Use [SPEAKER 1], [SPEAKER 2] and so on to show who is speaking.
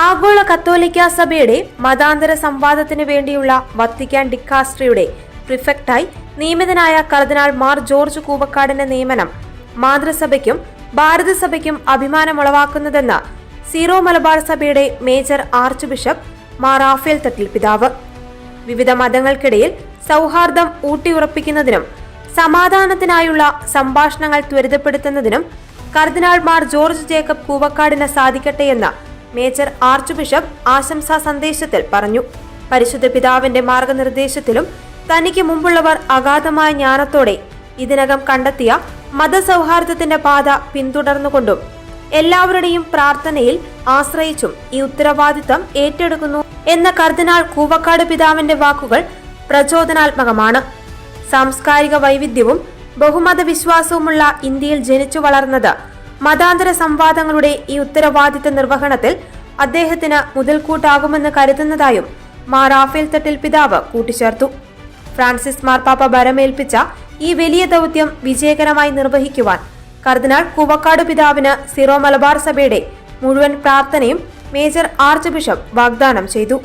[SPEAKER 1] ആഗോള കത്തോലിക്ക സഭയുടെ മതാന്തര സംവാദത്തിന് വേണ്ടിയുള്ള വത്തിക്കാൻ ഡിക്കാസ്ട്രിയുടെ പ്രിഫെക്റ്റായി നിയമിതനായ കർദിനാൾ മാർ ജോർജ് കൂവക്കാടിന്റെ നിയമനം മാതൃസഭയ്ക്കും ഭാരതസഭയ്ക്കും അഭിമാനമുളവാക്കുന്നതെന്ന് സീറോ മലബാർ സഭയുടെ major archbishop Mar Raphael Thattil പിതാവ്. വിവിധ മതങ്ങൾക്കിടയിൽ സൗഹാർദ്ദം ഊട്ടിയുറപ്പിക്കുന്നതിനും സമാധാനത്തിനായുള്ള സംഭാഷണങ്ങൾ ത്വരിതപ്പെടുത്തുന്നതിനും കർദിനാൾ മാർ ജോർജ് ജേക്കബ് കൂവക്കാടിന് സാധിക്കട്ടെയെന്ന് മേജർ ആർച്ച് ബിഷപ്പ് ആശംസാ സന്ദേശത്തിൽ പറഞ്ഞു. പരിശുദ്ധ പിതാവിന്റെ മാർഗനിർദ്ദേശത്തിലും തനിക്ക് മുമ്പുള്ളവർ അഗാധമായ ജ്ഞാനത്തോടെ ഇതിനകം കണ്ടെത്തിയ മതസൗഹാർദ്ദത്തിന്റെ പാത പിന്തുടർന്നുകൊണ്ടും എല്ലാവരുടെയും പ്രാർത്ഥനയിൽ ആശ്രയിച്ചും ഈ ഉത്തരവാദിത്തം ഏറ്റെടുക്കുന്നു എന്ന കർദിനാൾ കൂവക്കാട് പിതാവിന്റെ വാക്കുകൾ പ്രചോദനാത്മകമാണ്. സാംസ്കാരിക വൈവിധ്യവും ബഹുമത വിശ്വാസവുമുള്ള ഇന്ത്യയിൽ ജനിച്ചു വളർന്നത് മതാന്തര സംവാദങ്ങളുടെ ഈ ഉത്തരവാദിത്ത നിർവഹണത്തിൽ അദ്ദേഹത്തിന് മുതൽക്കൂട്ടാകുമെന്ന് കരുതുന്നതായും മാർ റാഫേൽ തട്ടിൽ പിതാവ് കൂട്ടിച്ചേർത്തു. ഫ്രാൻസിസ് മാർപ്പാപ്പ ഭരമേൽപ്പിച്ച ഈ വലിയ ദൗത്യം വിജയകരമായി നിർവഹിക്കുവാൻ കർദിനാൾ കൂവക്കാട് പിതാവിന് സീറോ മലബാർ സഭയുടെ മുഴുവൻ പ്രാർത്ഥനയും മേജർ ആർച്ച് ബിഷപ്പ് വാഗ്ദാനം ചെയ്തു.